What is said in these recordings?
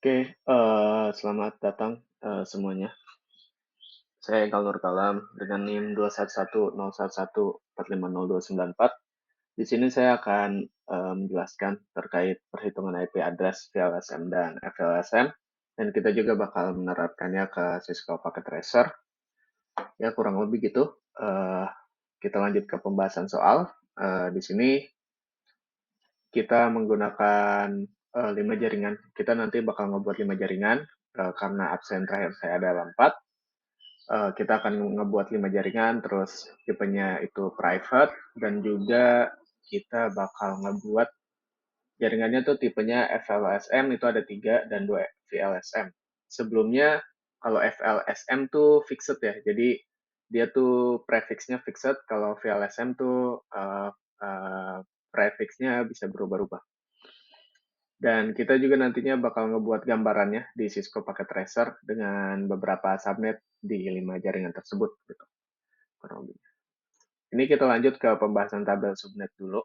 Oke, selamat datang semuanya. Saya Eka Nur Kalam dengan NIM 2110114502294. Di sini saya akan menjelaskan terkait perhitungan IP address VLSM dan FLSM, dan kita juga bakal menerapkannya ke Cisco Packet Tracer. Ya, kurang lebih gitu. Kita lanjut ke pembahasan soal. Di sini kita menggunakan 5 jaringan. Kita nanti bakal ngebuat 5 jaringan, karena absen terakhir saya adalah 4. Kita akan ngebuat 5 jaringan, terus tipenya itu private, dan juga kita bakal ngebuat jaringannya tuh tipenya FLSM itu ada 3 dan 2 VLSM. Sebelumnya kalau FLSM tuh fixed ya, jadi dia tuh prefixnya fixed, kalau VLSM tuh prefixnya bisa berubah-ubah. Dan kita juga nantinya bakal ngebuat gambarannya di Cisco Packet Tracer dengan beberapa subnet di 5 jaringan tersebut. Gitu. Ini kita lanjut ke pembahasan tabel subnet dulu.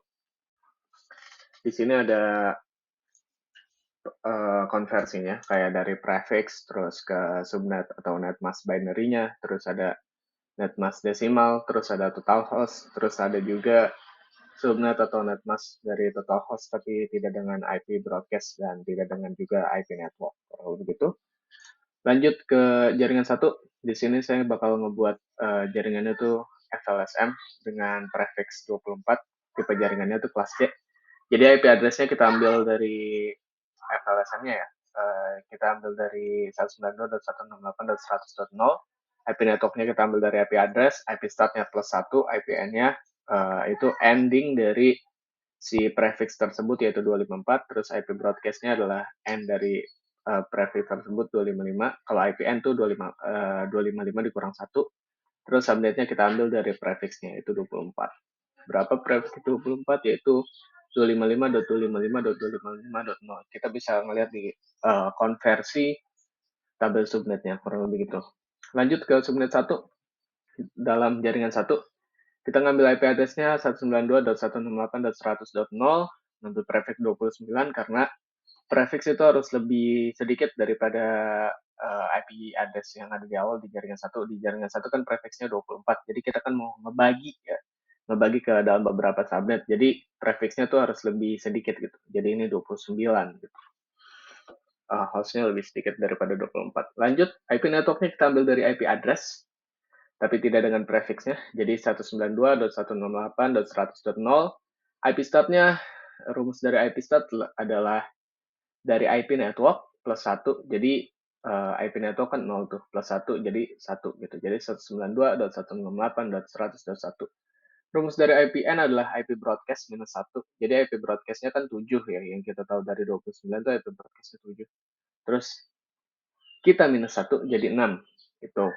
Di sini ada konversinya, kayak dari prefix, terus ke subnet atau netmask binary-nya, terus ada netmask desimal, terus ada total host, terus ada juga subnet atau netmask dari total host tapi tidak dengan IP broadcast dan tidak dengan juga IP network. Kalau begitu, lanjut ke jaringan satu. Di sini saya bakal ngebuat jaringannya tuh FLSM dengan prefix 24. Tipe jaringannya tuh kelas C. Jadi IP address-nya kita ambil dari FLSM-nya ya. Kita ambil dari 192.168.100.0. IP network-nya kita ambil dari IP address, IP start-nya plus 1, IPN-nya itu ending dari si prefix tersebut yaitu 254, terus IP broadcast-nya adalah end dari prefix tersebut 255. Kalau IPN tuh 255 dikurang 1. Terus subnet-nya kita ambil dari prefix-nya itu 24. Berapa prefix 24? Yaitu 255.255.255.0. Kita bisa ngelihat di konversi tabel subnetnya kurang lebih gitu. Lanjut ke subnet 1. Dalam jaringan 1, kita ngambil IP address-nya 192.168.100.0, ngambil prefix 29 karena prefix itu harus lebih sedikit daripada IP address yang ada di awal di jaringan 1. Di jaringan 1 kan prefixnya 24, jadi kita kan mau ngebagi ya, ngebagi ke dalam beberapa subnet, jadi prefixnya tuh harus lebih sedikit gitu. Jadi ini 29 gitu. Hostnya lebih sedikit daripada 24. Lanjut, IP networknya kita ambil dari IP address, tapi tidak dengan prefixnya. Jadi 192.168.100.0. IP startnya, rumus dari IP start adalah dari IP network plus 1. Jadi IP network kan 0 tuh, plus 1 jadi 1 gitu. Jadi 192.168.100.1. Rumus dari IPN adalah IP broadcast minus 1. Jadi IP broadcast-nya kan 7 ya, yang kita tahu dari 29 itu IP broadcast-nya 7. Terus kita minus 1 jadi 6 gitu.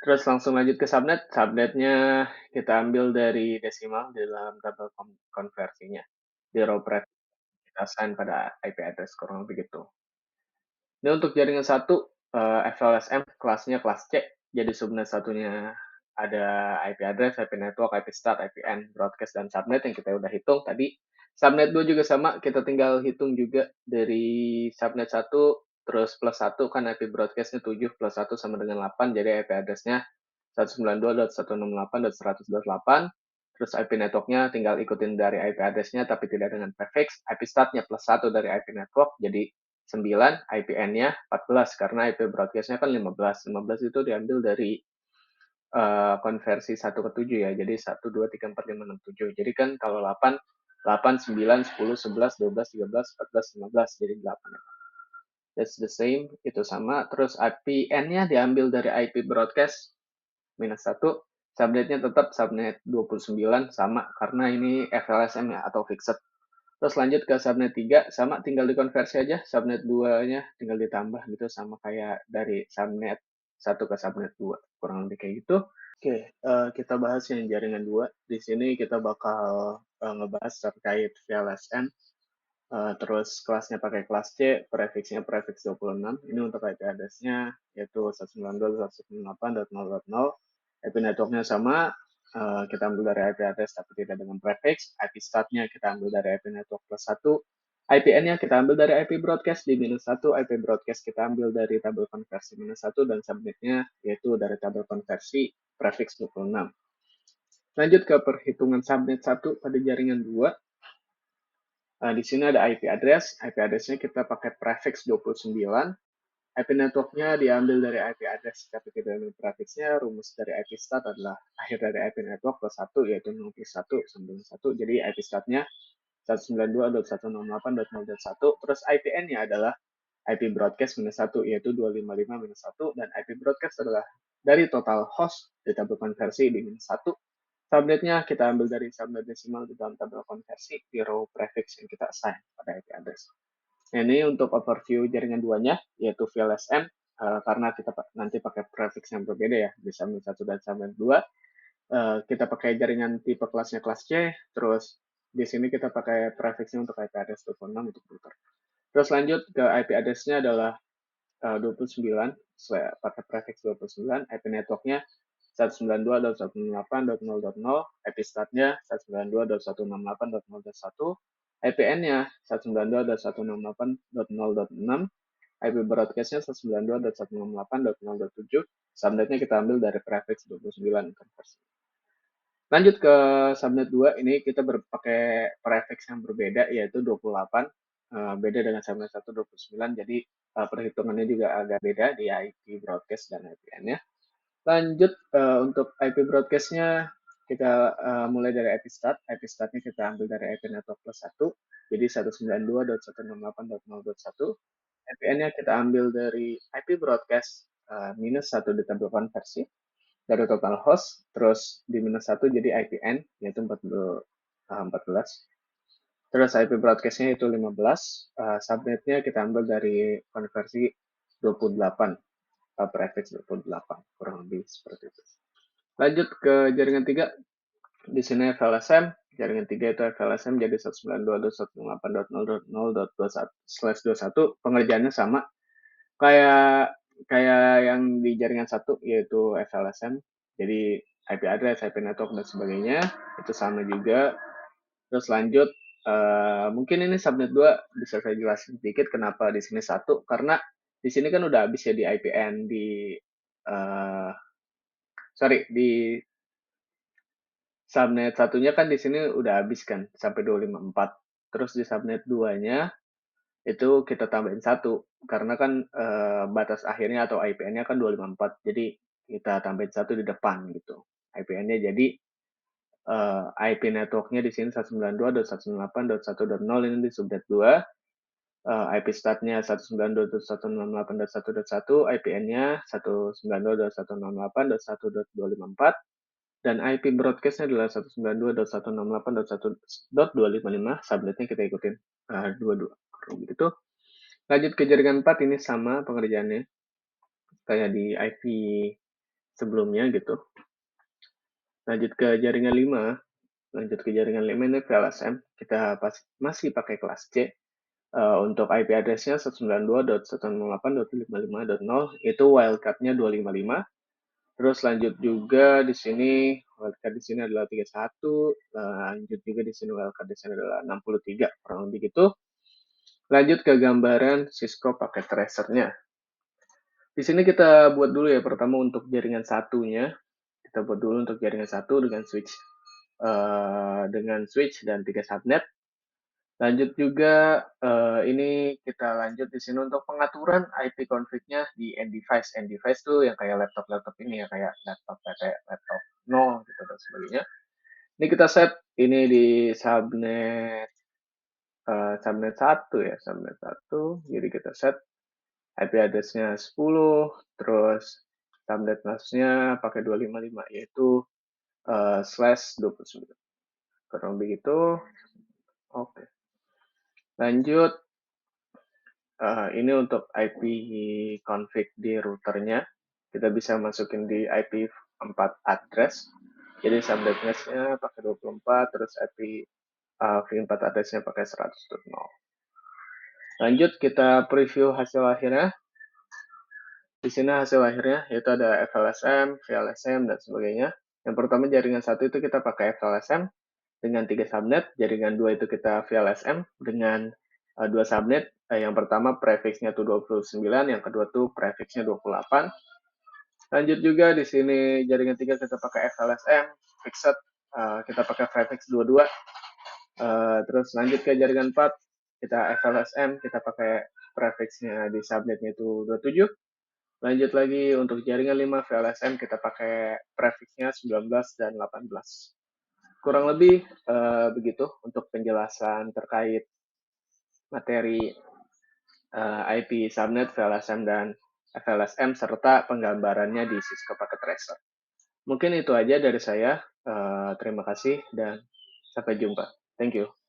Terus langsung lanjut ke subnet. Subnetnya kita ambil dari desimal di dalam tabel konversinya. Di row pref kita assign pada IP address, kurang lebih gitu. Ini untuk jaringan 1, FLSM kelasnya kelas C. Jadi subnet satunya ada IP address, IP network, IP start, IP end, broadcast, dan subnet yang kita udah hitung tadi. Subnet 2 juga sama, kita tinggal hitung juga dari subnet 1, terus plus 1 kan IP broadcast-nya 7, plus 1 sama dengan 8, jadi IP address-nya 192.168.100.8. Terus IP network-nya tinggal ikutin dari IP address-nya tapi tidak dengan prefix. IP start-nya plus 1 dari IP network, jadi 9, IPN-nya 14 karena IP broadcast-nya kan 15. 15 itu diambil dari konversi 1 ke 7 ya. Jadi 1, 2, 3, 4, 5, 6, 7. Jadi kan kalau 8, 8, 9, 10, 11, 12, 13, 14, 15. Jadi 8 ya. That's the same, itu sama. Terus IPN-nya diambil dari IP broadcast minus 1. Subnetnya tetap subnet 29 sama karena ini FLSM ya atau fixed. Terus lanjut ke subnet 3, sama tinggal dikonversi aja. Subnet 2-nya tinggal ditambah gitu, sama kayak dari subnet 1 ke subnet 2. Kurang lebih kayak gitu. Oke, kita bahas yang jaringan 2. Di sini kita bakal ngebahas terkait VLSM. Terus kelasnya pakai kelas C, prefixnya prefix 26. Ini untuk IP address-nya yaitu 192.168.0.0. IP network-nya sama, kita ambil dari IP address tapi tidak dengan prefix. IP start-nya kita ambil dari IP network plus 1. IPN-nya kita ambil dari IP broadcast di -1, IP broadcast kita ambil dari tabel konversi -1, dan subnet-nya yaitu dari tabel konversi prefix 26. Lanjut ke perhitungan subnet 1 pada jaringan 2. Di sini ada IP address. IP address-nya kita pakai prefix 29. IP network-nya diambil dari IP address, tapi tidak ada prefix-nya. Rumus dari IP start adalah akhir dari IP network plus 1, yaitu 0191. Jadi IP start-nya 192.168.0.1. Terus IPN-nya adalah IP broadcast -1, yaitu 255-1. Dan IP broadcast adalah dari total host di tabel konversi di -1. Subnetnya kita ambil dari subnet desimal di dalam tabel konversi di row prefix yang kita assign pada IP address. Nah, ini untuk overview jaringan duanya, yaitu VLSM, karena kita nanti pakai prefix yang berbeda ya, di subnet 1 dan subnet 2. Kita pakai jaringan tipe kelasnya kelas C, terus di sini kita pakai prefixnya untuk IP address 26 untuk router. Terus lanjut ke IP address-nya adalah 29, pakai prefix 29, IP network-nya 192.168.0.0, IP start-nya 192.168.0.1, IPN-nya 192.168.0.6, IP broadcast-nya 192.168.0.7, subnet-nya kita ambil dari prefix 29 konversi. Lanjut ke subnet 2, ini kita pakai prefix yang berbeda, yaitu 28, beda dengan subnet 1 29, jadi perhitungannya juga agak beda di IP broadcast dan IPN-nya. Lanjut untuk IP broadcast-nya, kita mulai dari IP start. IP start-nya kita ambil dari IP network plus 1, jadi 192.168.0.1. IPN-nya kita ambil dari IP broadcast -1 di tabel konversi dari total host, terus di -1 jadi IPN, yaitu 14. Terus IP broadcast-nya itu 15, subnet-nya kita ambil dari konversi 28, prefix 28, kurang lebih seperti itu. Lanjut ke jaringan 3, di sini FLSM, jaringan 3 itu FLSM jadi 192.168.0.0.21/21, pengerjaannya sama, kayak yang di jaringan 1, yaitu FLSM, jadi IP address, IP network, dan sebagainya, itu sama juga. Terus lanjut, mungkin ini subnet 2 bisa saya jelasin sedikit kenapa di sini 1, karena di sini kan udah habis ya di IPN, di subnet 1-nya kan di sini udah habis kan, sampai 254. Terus di subnet 2-nya, itu kita tambahin 1, karena kan batas akhirnya atau IPN-nya kan 254, jadi kita tambahin 1 di depan gitu. IPN-nya jadi IP network-nya di sini 192.168.1.0, ini di subnet 2. IP start-nya 192.168.1.1, IPN-nya 192.168.1.254, dan IP broadcast-nya adalah 192.168.1.255, subnet-nya kita ikutin 22. Begitu. Lanjut ke jaringan 4, ini sama pengerjaannya kayak di IP sebelumnya gitu. Lanjut ke jaringan 5, ini VLSM, kita masih pakai kelas C. Untuk IP address-nya 192.168.55.0, itu wildcard-nya 255. Terus lanjut juga di sini, wildcard di sini adalah 31, lanjut juga di sini wildcard di sini adalah 63, kurang lebih gitu. Lanjut ke gambaran Cisco paket tracer-nya. Di sini kita buat dulu ya, pertama untuk jaringan satunya, kita buat dulu untuk jaringan 1 dengan switch dan 3 subnet. Lanjut juga, ini kita lanjut di sini untuk pengaturan IP config-nya di end device. End device tuh yang kayak laptop ini ya, kayak laptop nol gitu dan sebagainya. Ini kita set ini di subnet 1 ya, subnet 1. Jadi kita set IP address-nya 10, terus subnet mask-nya pakai 255, yaitu /29. Kurang begitu. Oke. Lanjut, ini untuk IP config di routernya. Kita bisa masukin di IP 4 address. Jadi subnet mask-nya pakai 24, terus IP v4 address-nya pakai 100.0. Lanjut, kita preview hasil akhirnya. Di sini hasil akhirnya, yaitu ada FLSM, VLSM, dan sebagainya. Yang pertama, jaringan 1 itu kita pakai FLSM dengan 3 subnet. Jaringan 2 itu kita VLSM dengan dua subnet. Yang pertama prefixnya tuh 29, yang kedua tuh prefixnya 28. Lanjut juga di sini jaringan 3 kita pakai FLSM, fixed kita pakai prefix 22. Terus lanjut ke jaringan 4, kita FLSM, kita pakai prefixnya di subnetnya itu 27. Lanjut lagi untuk jaringan 5 VLSM, kita pakai prefixnya 19 dan 18. Kurang lebih begitu untuk penjelasan terkait materi IP subnet, VLSM, dan FLSM, serta penggambarannya di Cisco Packet Tracer. Mungkin itu aja dari saya. Terima kasih dan sampai jumpa. Thank you.